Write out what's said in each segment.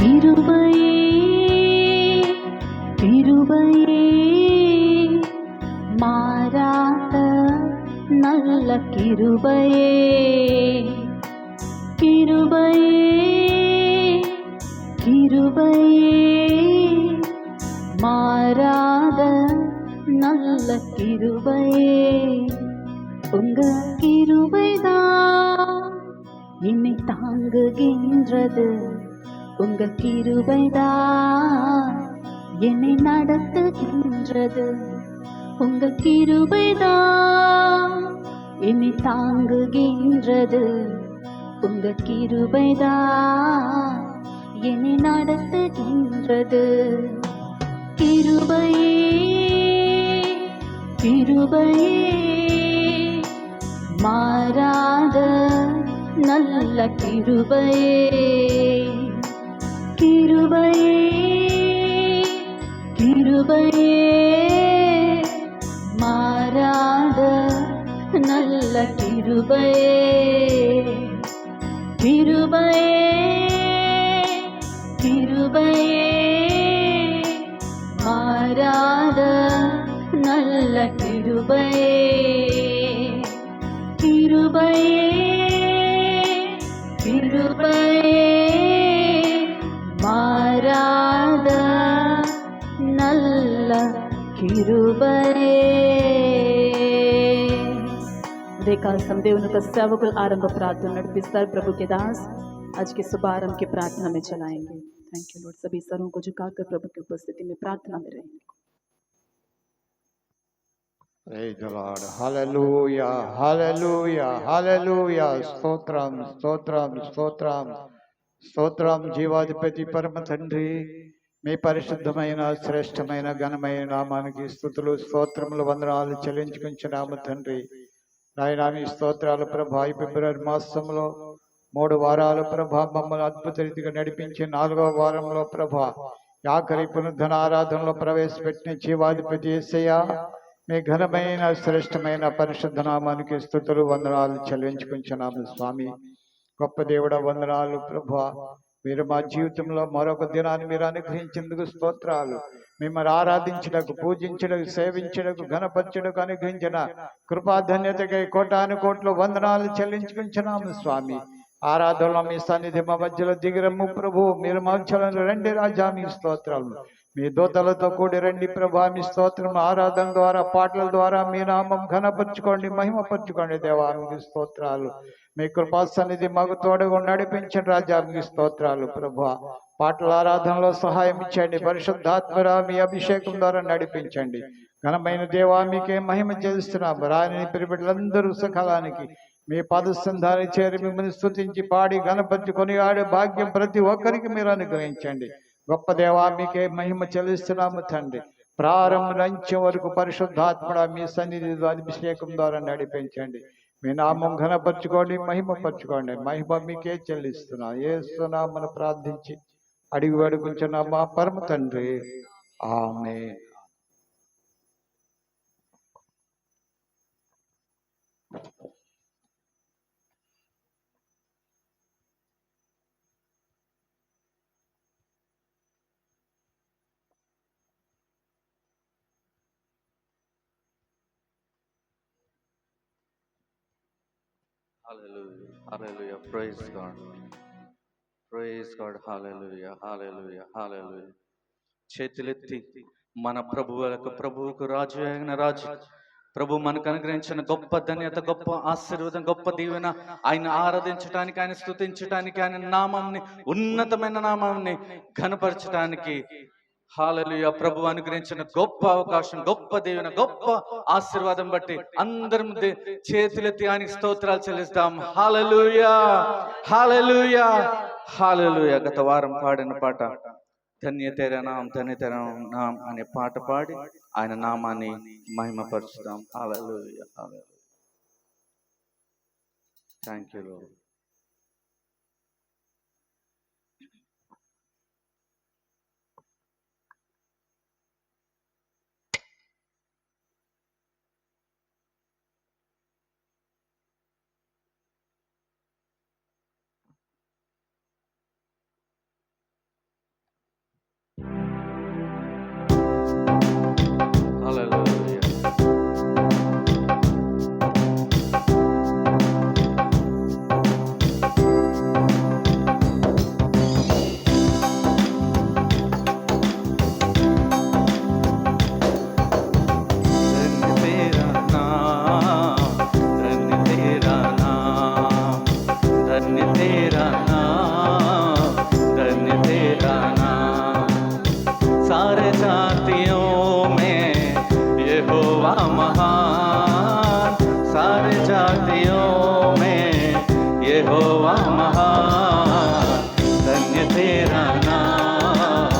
கிருபையே கிருபையே மாறாத நல்ல கிருபையே கிருபையே கிருபையே மாறாத நல்ல கிருபையே உங்க கிருபைதான் என்னை தாங்குகின்றது உங்க கிருபைதான் என்னை நடத்துகின்றது உங்க கிருபைதான் என்னை தாங்குகின்றது உங்க கிருபைதான் என்னை நடத்துகின்றது கிருபையே கிருபையே மாறாத நல்ல கிருபையே கிருபையே கிருபையே மாறாத நல்ல கிருபையே கிருபையே கிருபையே மாறாத நல்ல கிருபையே கிருபையே கிருபையே மாறாத நல்ல கிருபையே उदयकाल समदेव का सेवकुल आरंभ प्रार्थना नड़पिस्तार प्रभु के दास आज के शुभ आरंभ की प्रार्थना में चलाएंगे। Thank you Lord. सभी सरों को झुकाकर प्रभु की उपस्थिति में प्रार्थना में रहेंगे। Praise the Lord. Hallelujah, hallelujah, hallelujah. స్తోత్రం స్తోత్రం స్తోత్రం స్తోత్రం జీవాధిపతి పరమ తండ్రి మీ పరిశుద్ధమైన శ్రేష్టమైన ఘనమైన నామానికి స్తుతులు స్తోత్రములు వందనాలు చెల్లించుకుంటున్నాము తండ్రి నాయనా మీ స్తోత్రాలు ప్రభా ఈ ఫిబ్రవరి మాసంలో 3 వారాలు ప్రభా మమ్మల్ని అద్భుత రీతిగా నడిపించి 4వ వారంలో ప్రభా ఆఖరి పునరుద్ధరణ ఆరాధనలో ప్రవేశపెట్టిన జీవాధిపతి యేసయ్యా మీ ఘనమైన శ్రేష్టమైన పరిశుద్ధ నామానికి స్తుతులు వందనాలు చెల్లించుకుంటున్నాము స్వామి। గొప్ప దేవుడ వందనాలు ప్రభా మీరు మా జీవితంలో మరొక దినాన్ని మీరు అనుగ్రహించేందుకు స్తోత్రాలు। మిమ్మల్ని ఆరాధించడానికి పూజించడానికి సేవించడానికి ఘనపరచడానికి అనుగ్రహించిన కృపాధన్యతకై కోటాను కోట్లు వందనాలు చెల్లించుకుంటున్నాము స్వామి। ఆరాధనలో మీ సన్నిధి మా మధ్యలో దిగిరమ్ము ప్రభు మీరు మధ్యలో రండి రాజా మీ స్తోత్రాలు మీ దూతలతో కూడి రండి ప్రభా మీ స్తోత్రం ఆరాధన ద్వారా పాటల ద్వారా మీ నామం ఘనపరచుకోండి మహిమపరచుకోండి దేవా మీకు స్తోత్రాలు। మీ కృపా సన్నిధి మాకు తోడుగా నడిపించండి రాజా మీకు స్తోత్రాలు ప్రభా। పాటల ఆరాధనలో సహాయం ఇచ్చండి పరిశుద్ధాత్మర మీ అభిషేకం ద్వారా నడిపించండి ఘనమైన దేవా మీకే మహిమ చేస్తున్నాము। రాని పిరిబిడ్డలందరూ సకాలానికి మీ పాదసంధాన్ని చేరి మిమ్మల్ని స్తుతించి పాడి గణపరచుకొని ఆడే భాగ్యం ప్రతి ఒక్కరికి మీరు అనుగ్రహించండి గొప్ప దేవా మీకే మహిమ చెల్లిస్తున్నాము తండ్రి। ప్రారంభం నుంచి వరకు పరిశుద్ధాత్మడ మీ సన్నిధి అభిషేకం ద్వారా నడిపించండి మీ నామం ఘనపరచుకోండి మహిమపరచుకోండి మహిమ మీకే చెల్లిస్తున్నాం యేసునామమున ప్రార్థించి అడిగి వేడుకుంటున్న మా పరమ తండ్రి ఆమేన్। Hallelujah. Hallelujah. Praise God. Praise God. Hallelujah. Hallelujah. Hallelujah. చేతులెత్తి మన ప్రభువుకు రాజు అయిన రాజు ప్రభు మనకు అనుగ్రహించిన గొప్ప ధన్యత గొప్ప ఆశీర్వాదం గొప్ప దీవెన ఆయన ఆరాధించడానికి ఆయన స్తుతించడానికి ఆయన నామంని ఉన్నతమైన నామాన్ని ఘనపరచడానికి హల్లెలూయా ప్రభు అనుగ్రహించిన గొప్ప అవకాశం గొప్ప దీవెన గొప్ప ఆశీర్వాదం బట్టి అందరం చేతులెత్తి ఆయనకి స్తోత్రాలు చెల్లిస్తాం। హల్లెలూయా హల్లెలూయా హల్లెలూయా। గత వారం పాడిన పాట ధన్య తెర నాం అనే పాట పాడి ఆయన నామాన్ని మహిమపరుచుదాం। హల్లెలూయా హల్లెలూయా। Thank you lord. तेरा नाम,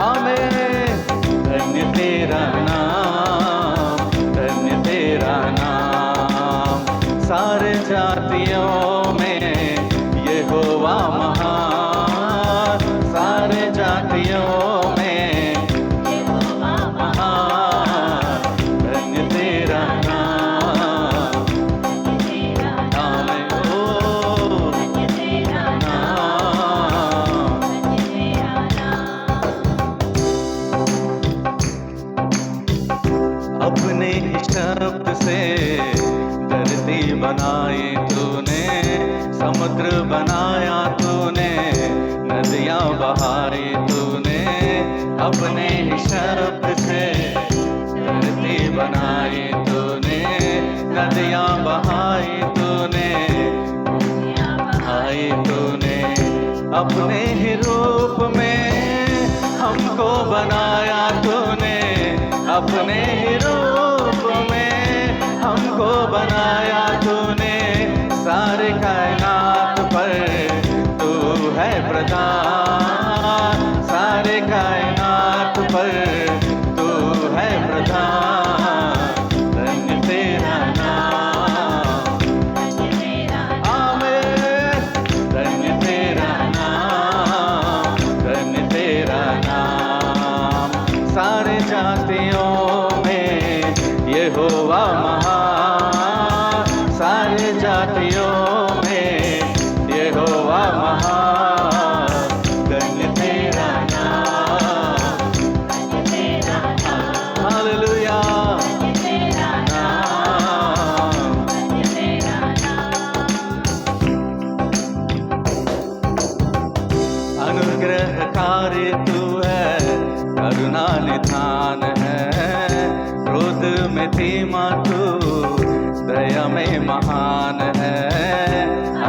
आमीन। धन्य तेरा नाम, धन्य तेरा नाम, सारे जातियों में यहोवा महान, सारे जातियों में यहोवा महान। धन्य तेरा नाम, आमीन। ओ धन्य तेरा नाम, अपने ही शब्द से धरती बनाई तूने, समुद्र बनाया तूने, नदियां बहाई तूने। अपने ही शब्द से धरती बनाई तूने, नदियां बहाई तूने, बहाई तूने। अपने ही रूप में हमको बनाया तूने, अपने ही रूप में हमको बनाया तूने। सारे कायनात पर तू है प्रधान, सारे कायनात पर तू है प्रधान। धन्य तेरा नाम, आमीन। धन्य तेरा नाम, धन्य तेरा नाम, सारे जातियों में यहोवा महान, सारे जातियों में यहोवा महान। धन्य तेरा नाम, हालेलुया। नाम, अनुग्रहकारी तू है, करुणा निधान है, क्रोध में धीमा तू, दया में महान है।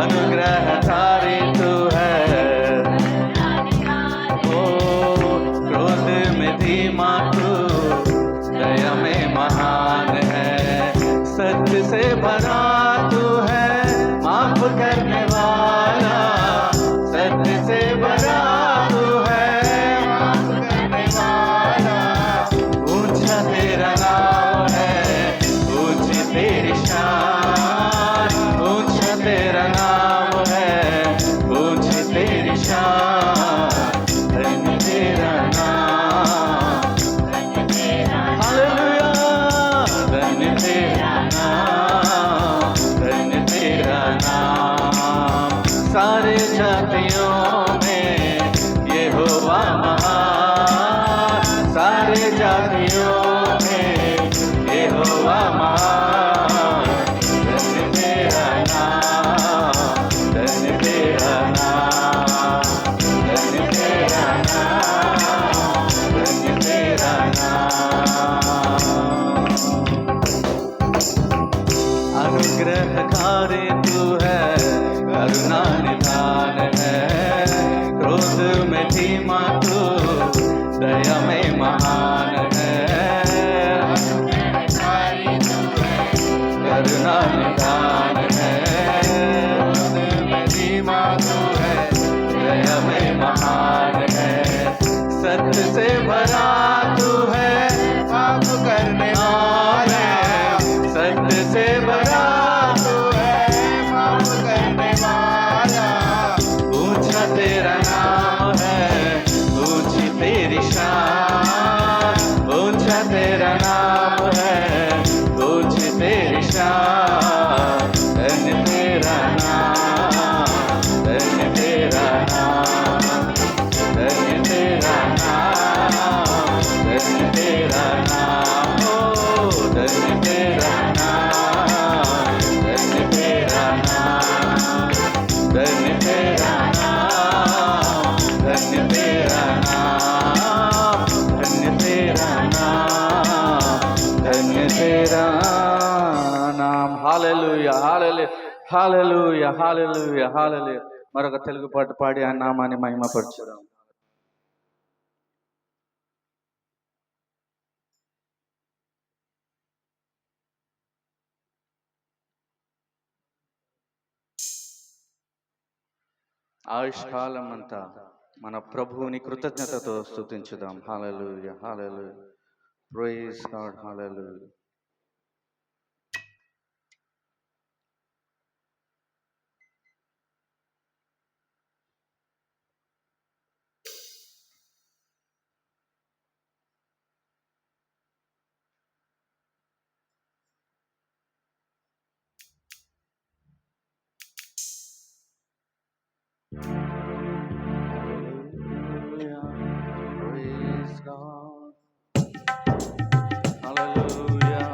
अनुग्रहकारी तू है, ओ क्रोध में धीमा तू, दया में महान है। सत्य से भरा तू है, माफ करने वाला, सत्य से भरा तू है, माफ करने वाला। ऊंचा तेरा नाम है, ऊंची तेरी शान, ऊंचा तेरा नाम है, ऊंची तेरी शान। धन्य तेरा नाम, हालेलुया। धन्य तेरा नाम, धन्य तेरा नाम, सारे जातियों में यहोवा महान, सारे जातियों में यहोवा महान। धन्य तेरा नाम, धन्य तेरा नाम, धन्य तेरा नाम, धन्य तेरा नाम। अनुग्रहकारी तू है, करुणा निधान है, क्रोध में धीमा तू, दया में महान है। करुणा निधान है, क्रोध में धीमा तू है, दया में महान है। सत्य से भरा तू है, माफ करने वाला, सत्य से भरा तू है, माफ करने वाला। ऊंचा तेरा नाम है, ऊंची तेरी शान, ऊंचा तेरा नाम है, ऊंची तेरी शान। धन्य तेरा नाम, धन्य तेरा नाम, धन्य तेरा नाम, धन्य तेरा नाम, ओ धन्य तेरा नाम, धन्य तेरा नाम, धन्य तेरा नाम, धन्य तेरा नाम, धन्य तेरा नाम, धन्य तेरा नाम। हालेलూయా, हालेलूया, हालेलूया, हालेलूया, हालेलूया। మరొక తెలుగు పాట పాడి ఆ నామాన్ని మహిమపరచుదాం. ఆయుష్కాలం అంతా మన ప్రభువుని కృతజ్ఞతతో స్తుతించుదాం. హల్లెలూయా, హల్లెలూయా, ప్రైజ్ గాడ్, హల్లెలూయా. Praise God. Hallelujah.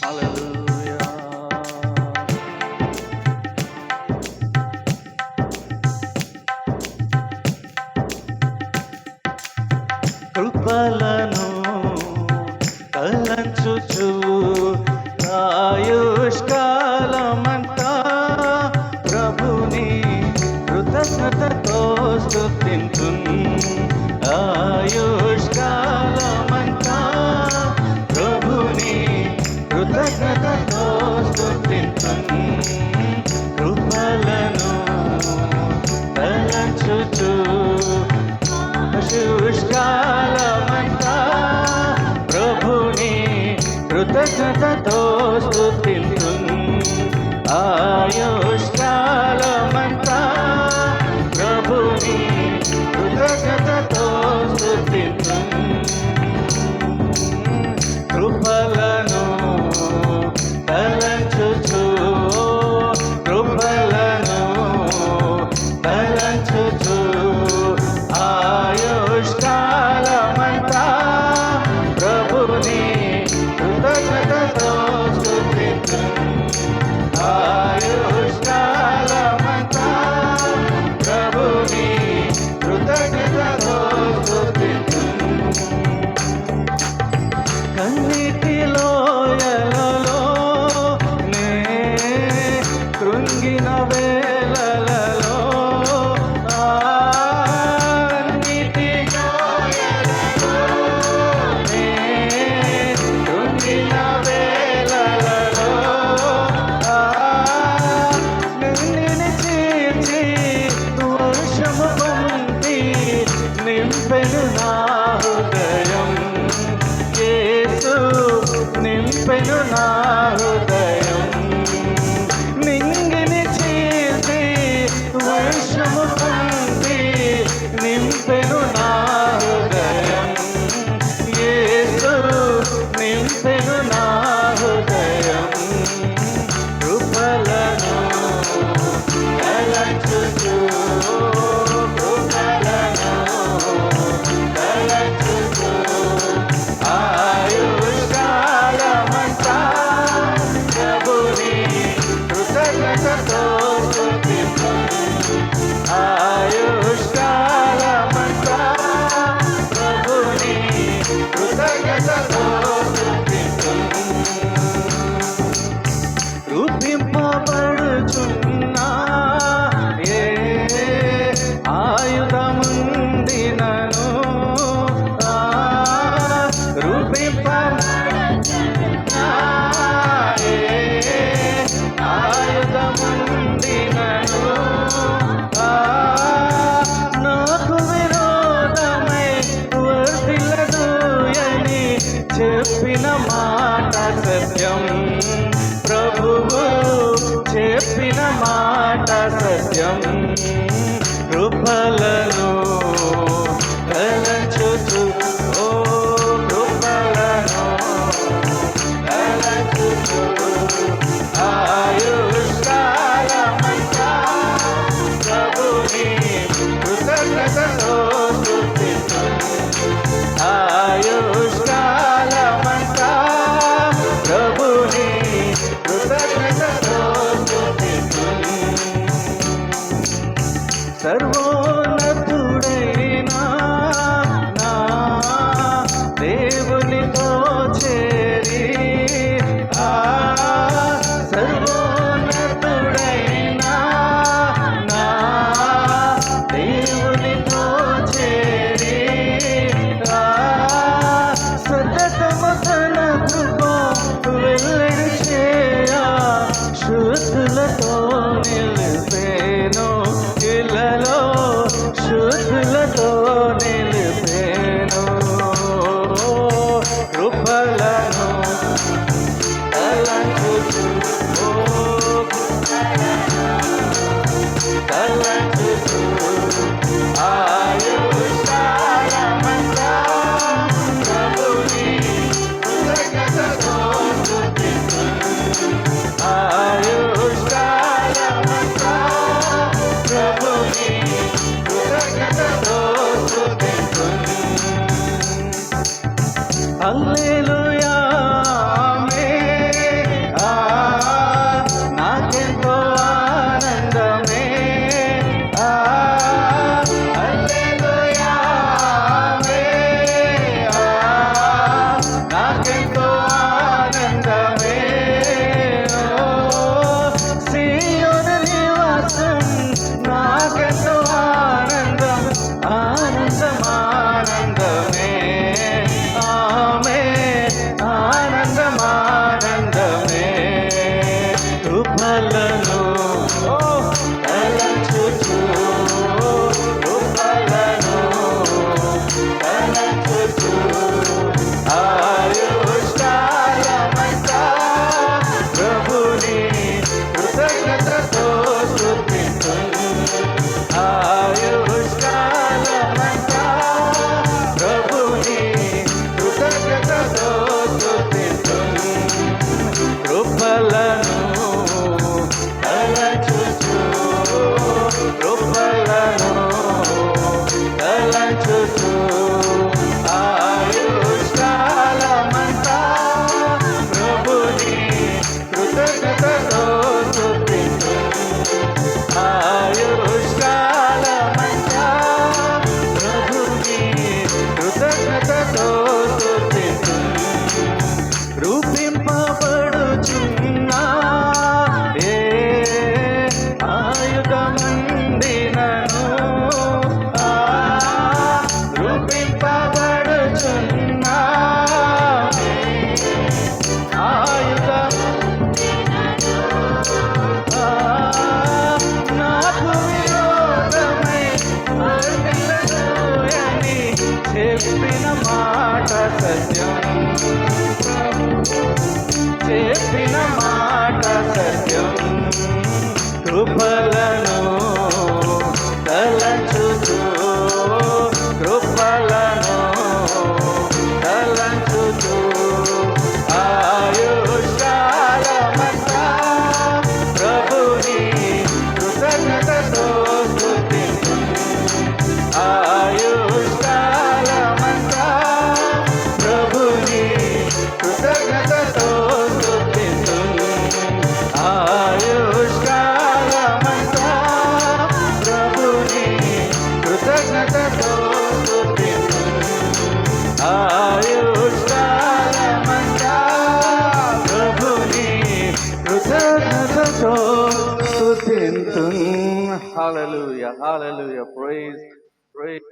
Hallelujah. కృపలను తలంచుచు ఆయుష్కాలమంతా ప్రభుని కృతజ్ఞతతో స్తుతింతున్. ఆయుష్కాలమంతా ప్రభుని కృతజ్ఞతతో స్తుతింతున్. కృపలను తలంచుచు ఆయుష్కాలమంతా ప్రభుని కృతజ్ఞతతో స్తుతింతున్. ఆయుష్కాలమంతా ప్రభుని కృతజ్ఞతతో స్తుతింతున్. కృపలను తలంచుచు, కృపలను తలంచుచు ఆయుష్కాలమంతా ప్రభుని కృతజ్ఞతతో స్తుతింతున్. ఆయుష్కాలమంతా ప్రభుని కృతజ్ఞతతో స్తుతింతున్. కన్నిటి లోయలలో నే కృంగిన వేళలలో, అన్నిటి లోయలలో నే కృంగిన వేళలలో, నిన్ను చీల్చి వర్షము పొంది నింపెను నా హృదయం. యేసు నింపెను నా హృదయం. నింగిని చీల్చి వర్షము పొంది నింపెను నా హృదయం. యేసు నింపెను నా హృదయం. కృపలను తలంచుచు, కృపలను తలంచుచు ఆయుష్కాలమంతా ప్రభుని కృతజ్ఞతతో స్తుతింతున్. ఆయుష్కాలమంతా ప్రభుని కృతజ్ఞతతో స్తుతింతున్. రూపింపబడుచున్నా ఏ ఆయుధముందినను, రూపింపబడుచున్నా ఏ ఆయుధముందినను, నాకు విరోధమై వర్తిల్లదు అని చెప్పిన మాట సత్యం. ప్రభువు చెప్పిన మాట సత్యం. కృపలను తలంచుచు, ఓ కృపలను తలంచుచు ఆయుష్కాలమంతా ప్రభుని కృతజ్ఞతతో స్తుతింతున్. ఆయుష్కాలమంతా ప్రభుని కృతజ్ఞతతో స్తుతింతున్. సర్వోన్నతుడే శుద్ధులతో నిలిపేను ఇళ్ళలో శుద్ధులతో నిలిపేను కృపలను తలంచుచు తలంచుచు ఆయుష్కాలమంతా ప్రభుని కృతజ్ఞతతో స్తుతింతును ఆయుష్కాలమంతా ప్రభుని కృతజ్ఞతతో స్తుతింతును హల్లెలూయా ఆమేన్ నాకెంతో ఆనందమే హల్లెలూయా ఆమేన్ నాకెంతో ఆనందమే సీయోను నివాసం నాకెంతో ఆనందం ఆనందం ఆనందమే ఆనందం ఆనందమే కృపలను తలంచుచు కృపలను తలంచుచు ఆయుష్కాలమంతా ప్రభుని కృతజ్ఞతతో స్తుతింతును ఆయుష్కాలమంతా ప్రభుని కృతజ్ఞతతో స్తుతింతును కృపలను తలంచుచు కృపలను తలంచుచు ఆయుష్కాలమంతా ప్రభుని కృతజ్ఞతతో స్తుతింతును ఆయుష్కాలమంతా ప్రభుని కృతజ్ఞతతో స్తుతింతును రూపింపబడుచున్నా ఏ ఆయుధమండినను రూపింపబడుచున్నా ఆయుధం నాకు విరోధమై వర్ధిల్లదు అని చెప్పిన మాట సత్యం చెప్పిన మాట సత్యం కృపలను తలంచుచు కృపలను తలంచుచు ఆయుష్కాలమంతా ప్రభుని కృతజ్ఞతతో స్తుతింతును ఆయుష్కాలమంతా ప్రభుని కృతజ్ఞతతో స్తుతింతును ఆయుష్కాలమంతా ప్రభుని కృతజ్ఞతతో స్తుతింతును ఆయుష్కాలమంతా ప్రభుని కృతజ్ఞతతో స్తుతింతును hallelujah hallelujah praise praise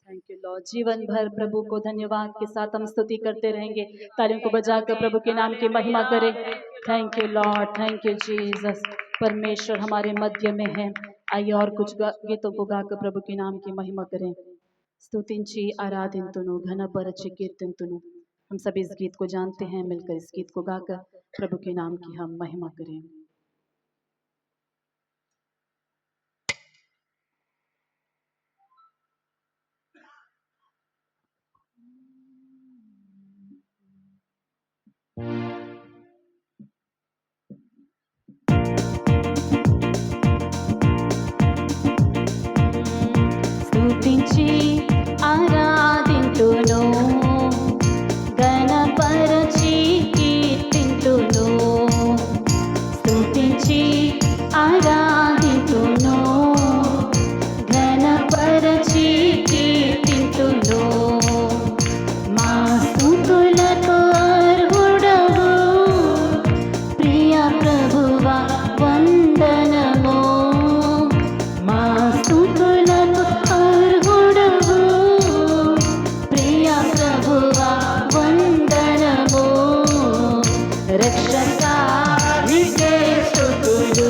thank you Lord जीवन भर प्रभु को धन्यवाद के साथ हम स्तुति करते रहेंगे तालियों को बजाकर प्रभु के नाम की महिमा करें thank you Lord thank you Jesus परमेश्वर हमारे मध्य में है आइए और कुछ गीतों को गाकर प्रभु के नाम की महिमा करें स्तुतिंची आराधिंतुनु घनपरचि कीर्तिंतुनु हम सभी इस गीत को जानते हैं मिलकर इस गीत को गाकर प्रभु के नाम की हम महिमा करें స్తుతించి ఆరాధింతును ఘనపరచి కీర్తింతును స్తుతించి ఆరాధింతును ఘనపరచి కీర్తింతును మా స్తుతులకు అర్హుడవు ప్రియ ప్రభువా వందనము మా స్తుతులకు అర్హుడవు ప్రియ ప్రభువా వందనము రక్షకా నీకే స్తుతులు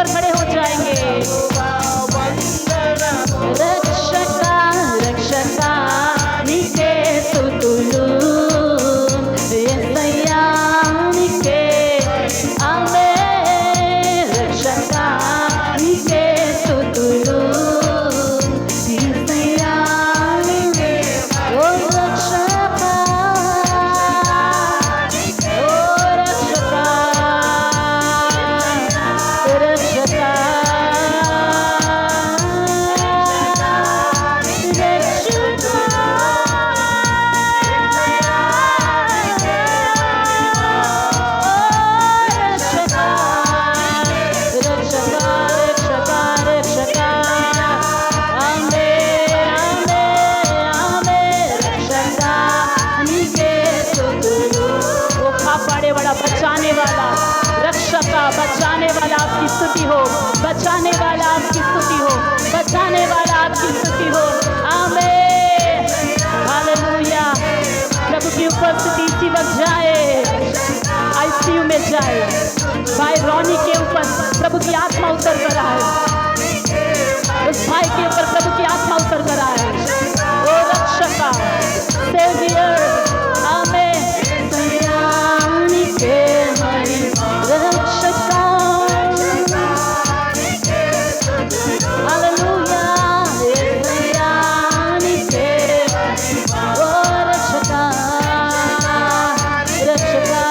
पर खड़े हो जाएंगे। रक्षका रक्षका नीके स्तुతులు యేసయ్యా నీకే ఆమేన్ రక్షకా నీకే స్తుతులు యేసయ్యా నీకే ఓ రక్షకా ఓ రక్షకా రక్షకా बचाने वाला रक्षका बचाने वाला आपकी स्तुति हो, बचाने वाला आपकी स्तुति हो, बचाने वाला आपकी स्तुति हो। आमीन हालेलुया। प्रभु की उपस्थिति इसी वक्त जाए, आईसीयू में जाए। भाई रॉनी के ऊपर प्रभु की आत्मा उतर कर आए, उस भाई के ऊपर प्रभु की आत्मा उतर कर आए। ओ रक्षका सेवियर आमीन रक्षका हालेलुया యేసయ్యా నీకే ఓ రక్షకా రక్షకా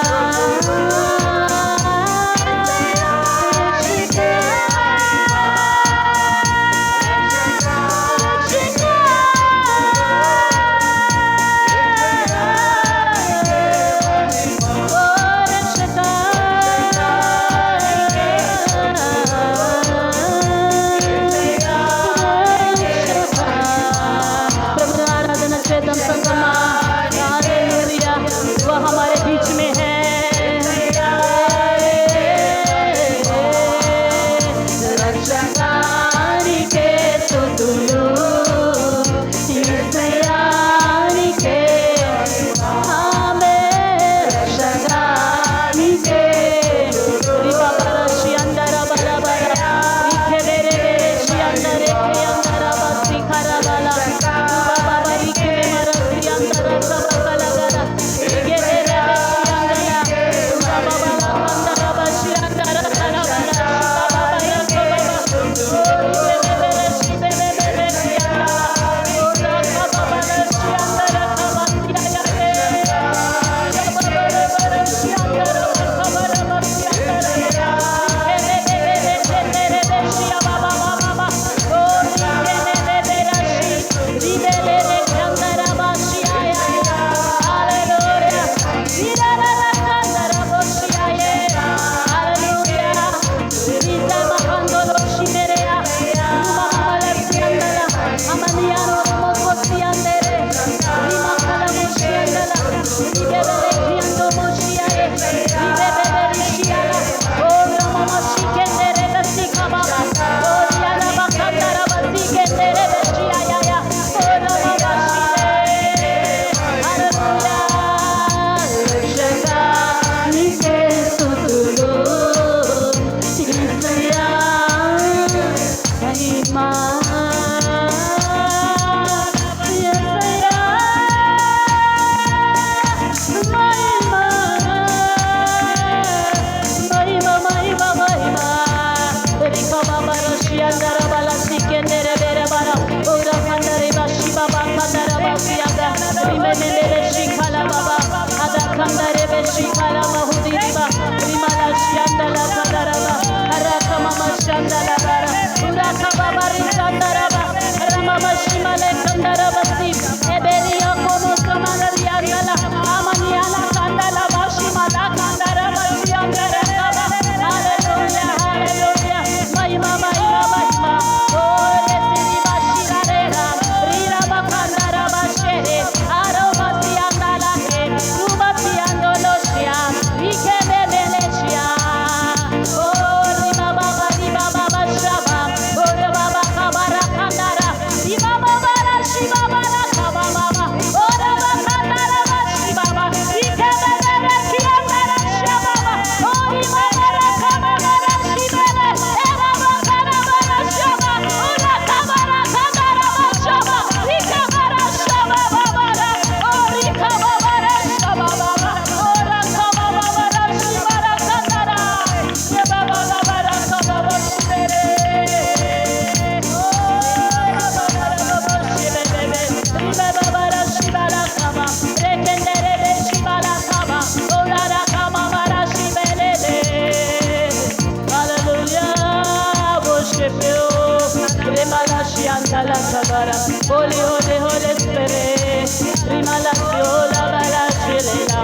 bara. Holy, holy, Holy Spirit. Rimala siola bala shilela.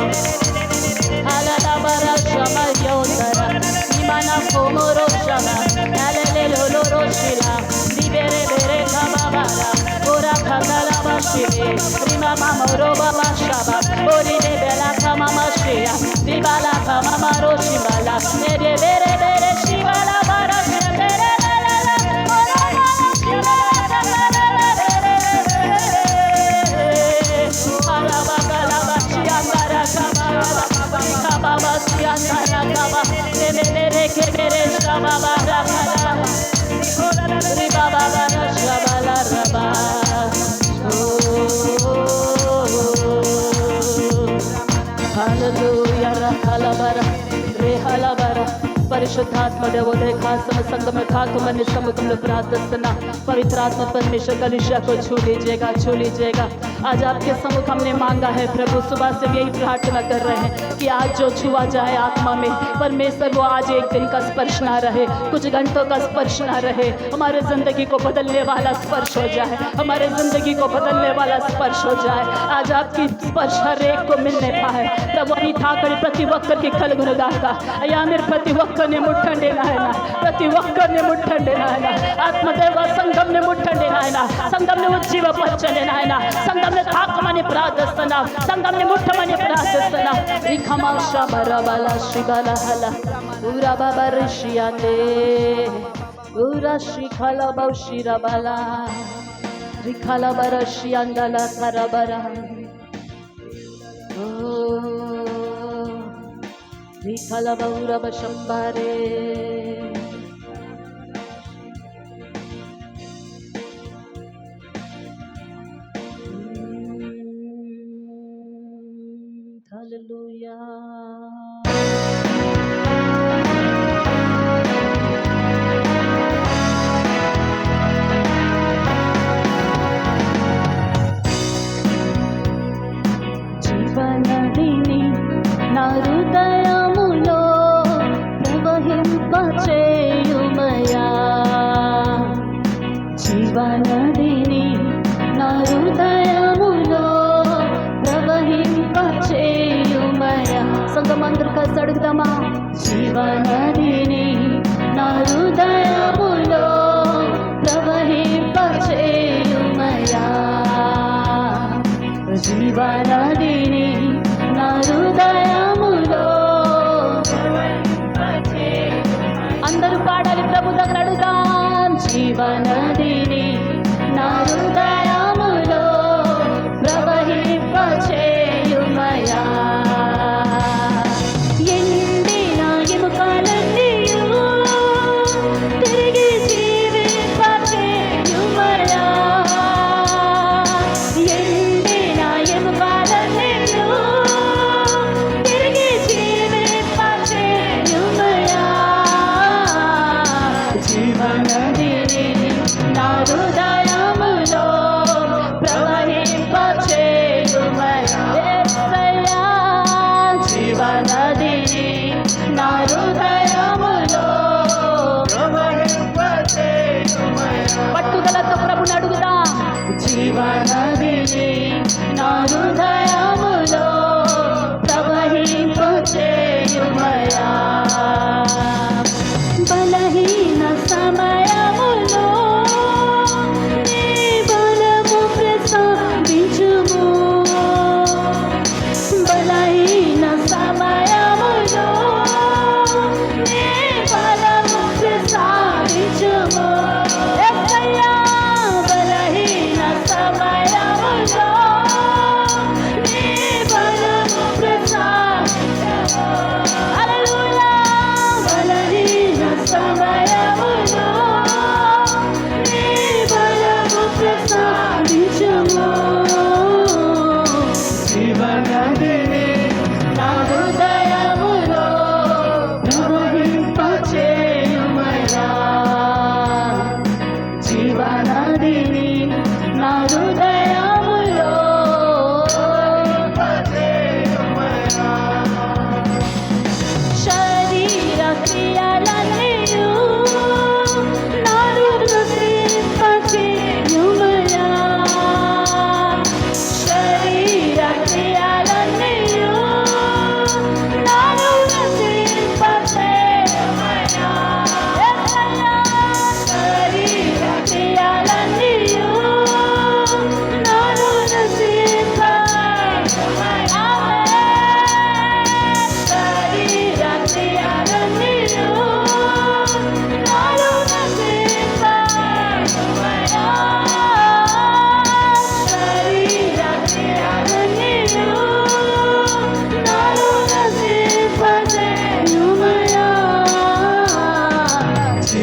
Halala bara shama yondara. Imana komoro shama. Halele lolo shila. Libere bere kababara. Ora kagala bashile. Rima mama roba bashaba. Ori de bela kama mashia. Dibala kama maro shibala. Nede bere bere shibala bara shibere la la la. Ora mama shibala la la la la. Alaba kalaba shiangara kaba kaba kaba shiangara kaba. Nede bere kebere shababa rakala. Riba baba shabala raba. Hallelujah, Rahalabara, Rehalabara, परिशुद्धात्मा Devoday खास संग में खाक मन समुख में प्रार्थना पवित्र आत्मा परमेश्वर कलीसिया को छू लीजिएगा, छू लीजिएगा। आज आपके सम्मुख हमने मांगा है प्रभु, सुबह से यही प्रार्थना कर रहे हैं कि आज जो छुआ जाए आत्मा में परमेश्वर, वो आज एक दिन का स्पर्श ना रहे, कुछ घंटों का स्पर्श ना रहे, हमारे जिंदगी को बदलने वाला स्पर्श हो जाए, हमारे जिंदगी को बदलने वाला स्पर्श हो जाए। आज आपकी स्पर्श हर एक को मिलने पाए प्रभु। అని తాకడి ప్రతి ఒక్కరికి కలుగును గాక అయ్యా। మీరు ప్రతి ఒక్కరిని ముట్టండి నాయన, ప్రతి ఒక్కరిని ముట్టండి నాయన। ఆత్మదేవ సంఘంని ముట్టండి నాయన, సంఘంని ఉజ్జీవపరచండి నాయన, సంఘంని తాకమని ప్రార్థిస్తున్నాం, సంఘంని ముట్టమని ప్రార్థిస్తున్నాం। రిఖమాష బరబల శిబల హల ఊరా బబరిషియానే ఊరా శ్రీఖల బౌషిరబల రిఖల బరషియాందల కరబర Rikala baura bashambare Hallelujah. జీవనదిని నా హృదయములో ప్రవహింపచేయుమయా, జీవనదిని నా హృదయములో ప్రవహింపచేయుమయా। సంగమందరు కలిసి అడుగుదామా? జీవనదిని నా హృదయములో ప్రవహింపచేయుమయా, జీవనదిని నా హృదయములో। అందరూ పాడాలి, ప్రభు దగ్గర అడుగుదాం। జీవనదిని నా హృదయములో ప్రవహింపచేయుమయా, ఎండిన ఎముకలన్నీయు తిరిగి జీవింపచేయుమయా, ఎండిన ఎముకలన్నీయు తిరిగి జీవింపచేయుమయా, జీవనదిని నా హృదయములో ప్రవహింపచేయుమయా। యేసయ్యా, జీవనదిని నా హృదయములో ప్రవహింపచేయుమయా। పట్టుదలతో ప్రభుని అడుగుదాం। జీవనదిని నా హృదయములో ప్రవహింపచేయుమయా, బలహీన సమయములో నీ బలము ప్రసాదించుము, బలహీన సమయములో నీ బలము ప్రసాదించుము। యేసయ్యా, బలహీన సమయములో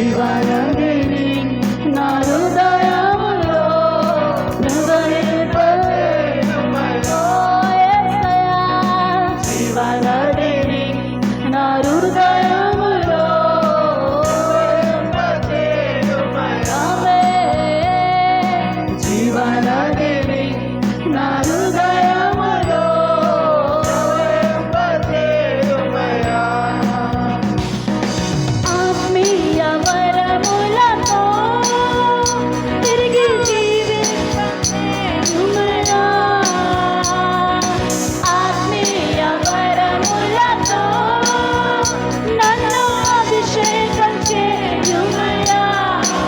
జీవనదిని నా హృదయములో ప్రవహింపచేయుమయా. యేసయ్యా, జీవనదిని నా హృదయములో ప్రవహింపచేయుమయా. జీవనదిని నా హృదయములో ప్రవహింపచేయుమయా. ఆత్మీయ వరములతో తిరిగి జీవింపచేయుమయా. ఆత్మీయ వరములతో నన్ను అభిషేకం చేయుమయా.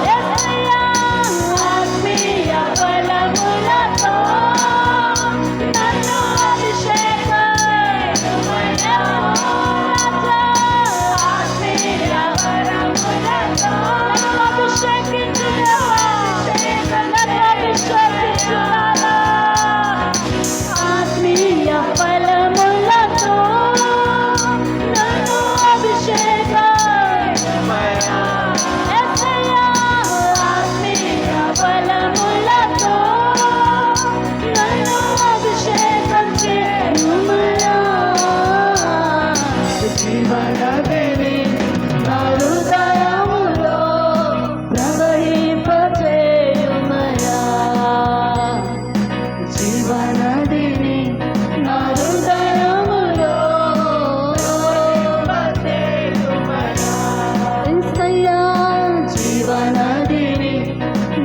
యేసయ్యా, ఆత్మీయ బలములతో నన్ను అభిషేకం చేయుమయా. ఆత్మీయ వరములతో నన్ను అభిషేకించుమయా. నన్ను అభిషేకించుమయా. ఆత్మీయ బలములతో నన్ను అభిషేకం చేయుమయా. యేసయ్యా, ఆత్మీయ బలములతో నన్ను అభిషేకం చేయుమయా. జీవనదిని నా హృదయములో ప్రవహింపచేయుమయా. జీవనదిని నా హృదయములో ప్రవహింపచేయుమయా. యేసయ్యా, జీవనదిని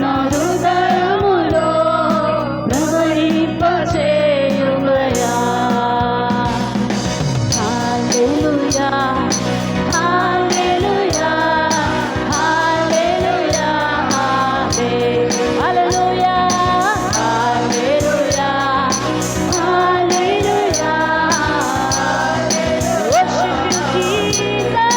నా హృదయములో ప్రవహింపచేయుమయా. హల్లెలూయా, హల్లెలూయా, హల్లెలూయా, హల్లెలూయా, హల్లెలూయా, హల్లెలూయా. Worship you, Jesus.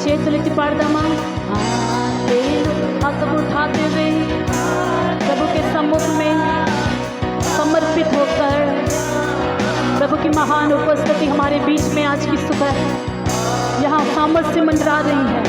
చేతులెత్తి పాడదామా? हाथों को उठाते हुए प्रभु के सम्मुख में समर्पित होकर प्रभु की महान उपस्थिति हमारे बीच में आज की सुबह यहाँ सामर्थ्य से मंडरा रही है।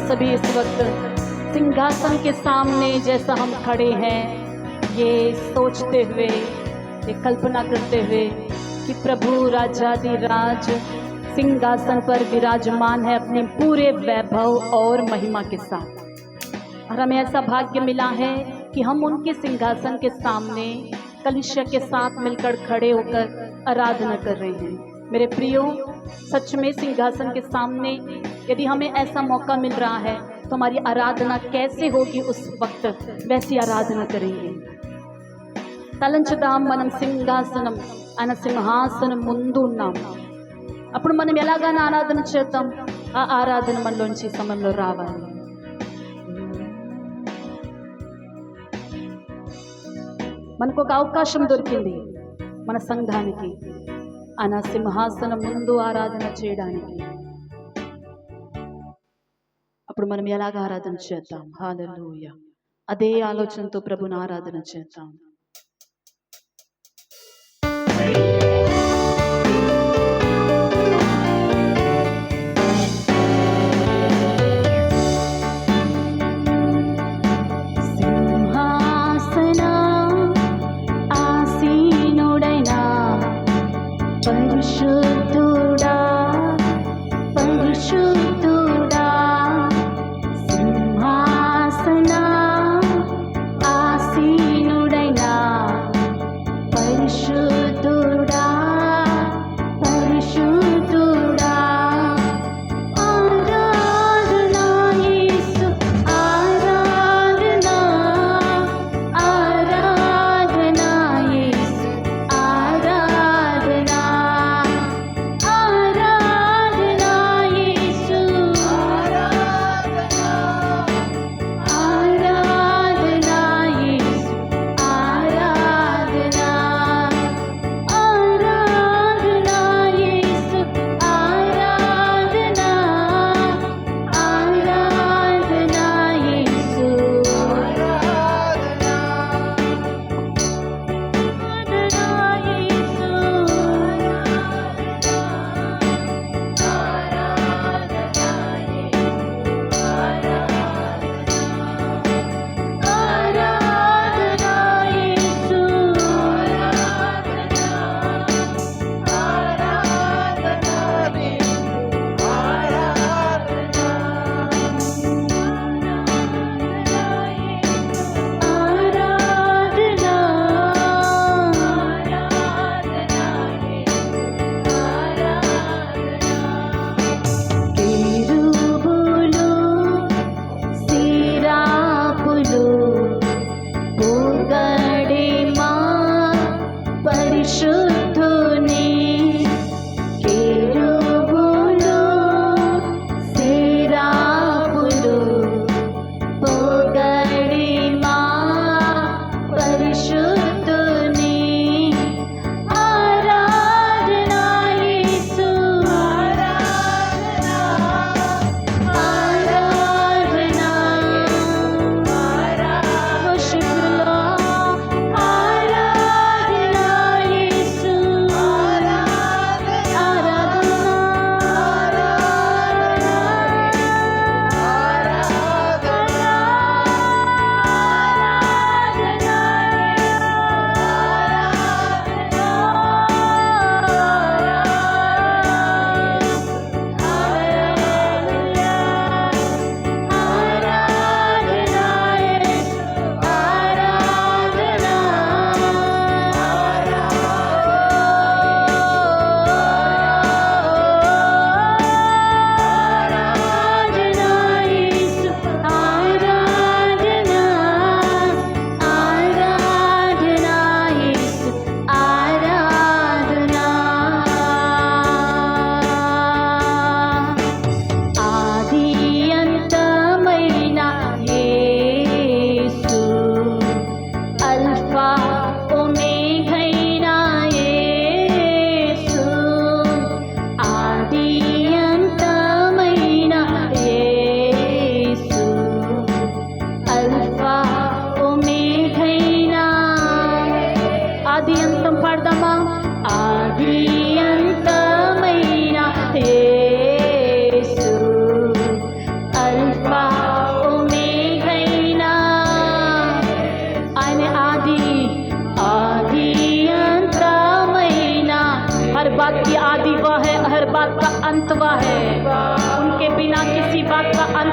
सभी इस वक्त सिंहासन के सामने जैसा हम खड़े हैं, ये सोचते हुए, ये कल्पना करते हुए कि प्रभु राजाधिराज सिंहासन पर विराजमान है अपने पूरे वैभव और महिमा के साथ। और हमें ऐसा भाग्य मिला है कि हम उनके सिंहासन के सामने कलीसिया के साथ मिलकर खड़े होकर आराधना कर रहे हैं। मेरे प्रियो, सच में सिंहासन के सामने यदि हमें ऐसा मौका मिल रहा है तो हमारी आराधना कैसे होगी, उस वक्त वैसी आराधना करेंगे। తలంచుదాం మనం సింహాసనం ఆయన సింహాసనం ముందు ఉన్నాం. అప్పుడు మనం ఎలాగైనా ఆరాధన చేద్దాం, ఆ ఆరాధన మనలోంచి ఈ సమయంలో రావాలి. మనకు ఒక అవకాశం దొరికింది మన సంఘానికి ఆయన సింహాసనం ముందు ఆరాధన చేయడానికి. అప్పుడు మనం ఎలాగ ఆరాధన చేద్దాం? హల్లెలూయా. అదే ఆలోచనతో ప్రభుని ఆరాధన చేద్దాం. సింహాసన ఆసీనుడైనా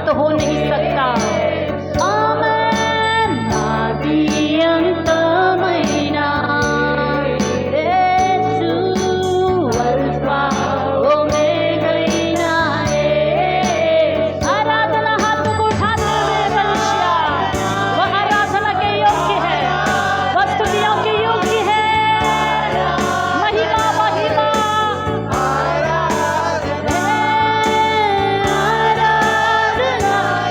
तो हो नहीं सकता। आमेन आदि अंतమైన యేసు అల్ఫా ओमेगा आराधना हाथ को उठाते हुए मनुष्य वह आराधना के योग्य है, वह स्तुतियों के योग्य है। महिमा महिमा आराधना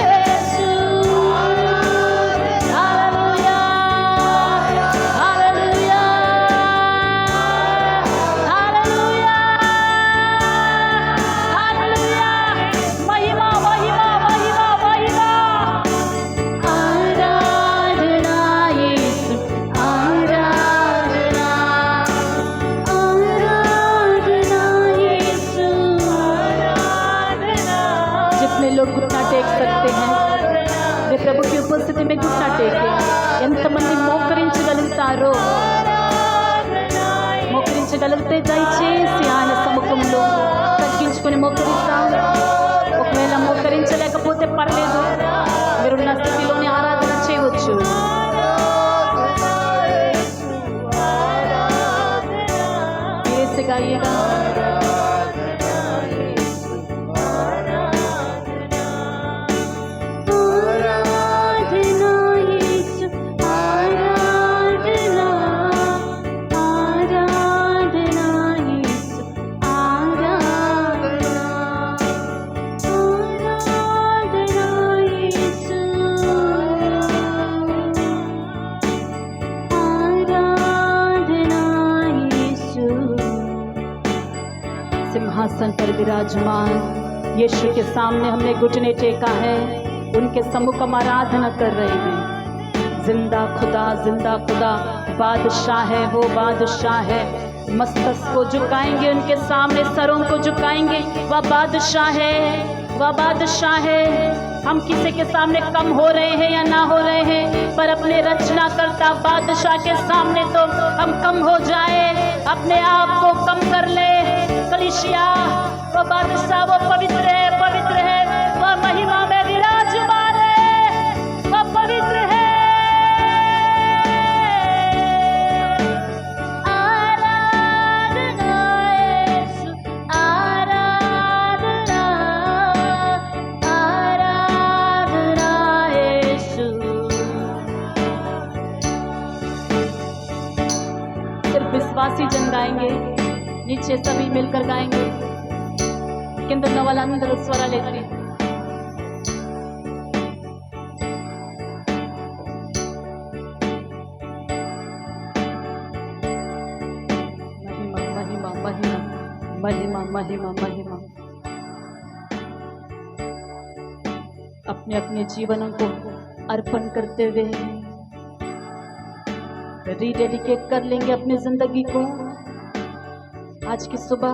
यीशु हालेलुया हालेलुया हालेलुया हालेलुया महिमा महिमा महिमा महिमा आराधना यीशु आराधना आराधना यीशु आराधना। जितने लोग घुटना टेक सकते हैं वे प्रभु की उपस्थिति में घुटना टेके। ఎంతమంది మోకరించగలుగుతారో మోకరించగలిగితే దయచేసి ఆయన సముఖంలో తగ్గించుకొని మోకరిస్తాం. ఒకవేళ మోకరించలేకపోతే పర్లేదు, మీరున్న స్థితిలోనే ఆరాధన చేయవచ్చు. धीरे से गाइएगा। आराधना यीशु आराधना आराधना यीशु आराधना आराधना यीशु आराधना यीशु। सिंहासन पर विराजमान यीशु के सामने हमने घुटने टेका है, उनके सम्मुख हम आराधना कर रहे हैं। जिंदा खुदा बादशाह है, वो बादशाह है। मस्तक को झुकाएंगे उनके सामने, सरों को झुकाएंगे। वह बादशाह है, वह बादशाह है। हम किसी के सामने कम हो रहे हैं या ना हो रहे हैं, पर अपने रचना करता बादशाह के सामने तो हम कम हो जाए, अपने आप को कम कर ले। कलीसिया वो बादशाह वो पवित्र है, वह महिमा में विराजमान है, वह पवित्र है। आराधना यीशु आराधना आराधना यीशु। सिर्फ विश्वासी जन गाएंगे, नीचे सभी मिलकर गाएंगे। किंतु नवलंदर स्वरा लेते महिमा महिमा महिमा महिमा महिमा महिमा। अपने अपने जीवनों को अर्पण करते हुए रीडेडिकेट कर लेंगे अपनी जिंदगी को। आज की सुबह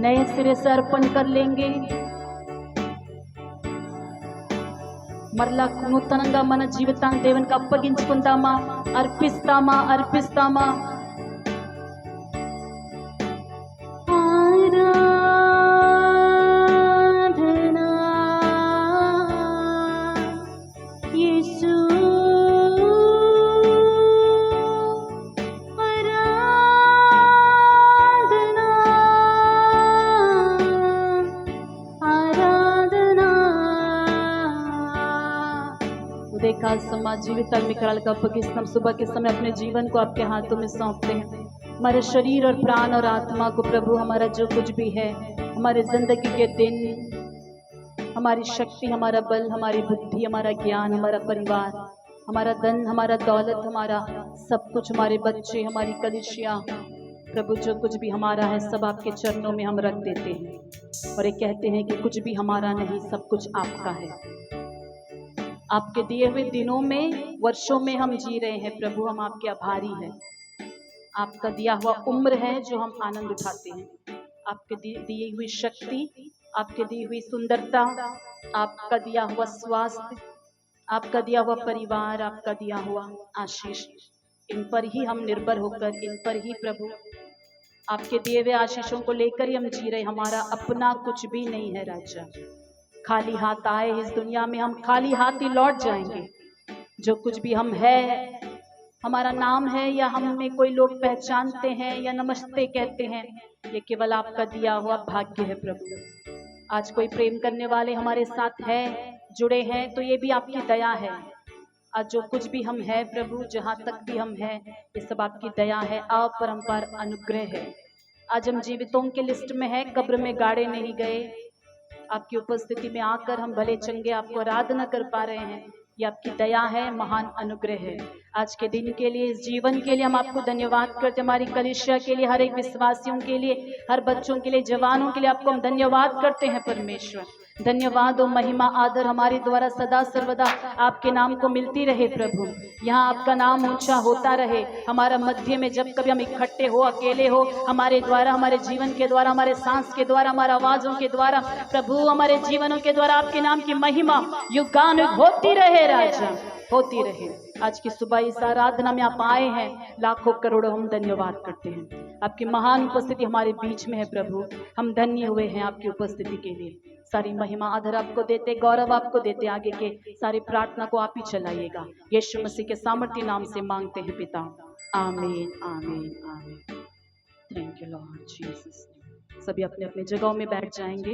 नए सिरे से अर्पण कर लेंगे। మరలా నూతనంగా మన జీవితాన్ని దేవునికి అప్పగించుకుందామా, అర్పిస్తామా అర్పిస్తామా? ఆరాధనా యేసు ఆరాధనా ఆరాధనా। उदयकाल समाज जीवित मिकराल का अప్పగిస్తాం। सुबह के समय अपने जीवन को आपके हाथों में सौंपते हैं। हमारे शरीर और प्राण और आत्मा को प्रभु, हमारा जो कुछ भी है, हमारे जिंदगी के दिन, हमारी शक्ति, हमारा बल, हमारी बुद्धि, हमारा ज्ञान, हमारा परिवार, हमारा धन, हमारा दौलत, हमारा सब कुछ, हमारे बच्चे, हमारी कलीसिया, प्रभु जो कुछ भी हमारा है सब आपके चरणों में हम रख देते हैं और ये कहते हैं कि कुछ भी हमारा नहीं, सब कुछ आपका है। आपके दिए हुए दिनों में, वर्षों में हम जी रहे हैं प्रभु, हम आपके आभारी हैं। आपका दिया हुआ उम्र है जो हम आनंद उठाते हैं। आपके दी हुई शक्ति, आपके दी हुई सुंदरता, आपका दिया हुआ स्वास्थ्य, आपका दिया हुआ परिवार, आपका दिया हुआ आशीष, इन पर ही हम निर्भर होकर, इन पर ही प्रभु आपके दिए हुए आशीषों को लेकर ही हम जी रहे। हमारा अपना कुछ भी नहीं है राजा, खाली हाथ आए इस दुनिया में, हम खाली हाथ ही लौट जाएंगे। जो कुछ भी हम है, हमारा नाम है या हमें कोई लोग पहचानते हैं या नमस्ते कहते हैं, ये केवल आपका दिया हुआ भाग्य है प्रभु। आज कोई प्रेम करने वाले हमारे साथ है, जुड़े हैं, तो ये भी आपकी दया है। आज जो कुछ भी हम है प्रभु, जहाँ तक भी हम हैं, ये सब आपकी दया है, अपरंपार अनुग्रह है। आज हम जीवितों के लिस्ट में है, कब्र में गाड़े नहीं गए। आपकी उपस्थिति में आकर हम भले चंगे आपको आराधना कर पा रहे हैं, ये आपकी दया है, महान अनुग्रह है। आज के दिन के लिए, इस जीवन के लिए हम आपको धन्यवाद करते हैं। हमारी कलीसिया के लिए, हर एक विश्वासियों के लिए, हर बच्चों के लिए, जवानों के लिए आपको हम धन्यवाद करते हैं परमेश्वर। धन्यवाद और महिमा आदर हमारे द्वारा सदा सर्वदा आपके नाम को मिलती रहे प्रभु। यहाँ आपका नाम ऊंचा होता रहे हमारा मध्य में। जब कभी हम इकट्ठे हो, अकेले हो, हमारे द्वारा, हमारे जीवन के द्वारा, हमारे सांस के द्वारा, हमारे आवाजों के द्वारा प्रभु, हमारे जीवनों के द्वारा आपके नाम की महिमा युगानुयुग होती रहे राजा, होती रहे। आज की सुबह इस आराधना में आप आए हैं, लाखों करोड़ों हम धन्यवाद करते हैं। आपकी महान उपस्थिति हमारे बीच में है प्रभु, हम धन्य हुए हैं आपकी उपस्थिति के लिए। सारी महिमा आदर आपको देते, गौरव आपको देते, आगे के सारी प्रार्थना को आप ही चलाइएगा। यीशु मसीह के सामर्थ्य नाम से मांगते हैं पिता, आमीन आमीन आमीन। Thank you Lord Jesus. सभी अपने अपने जगहों में बैठ जाएंगे।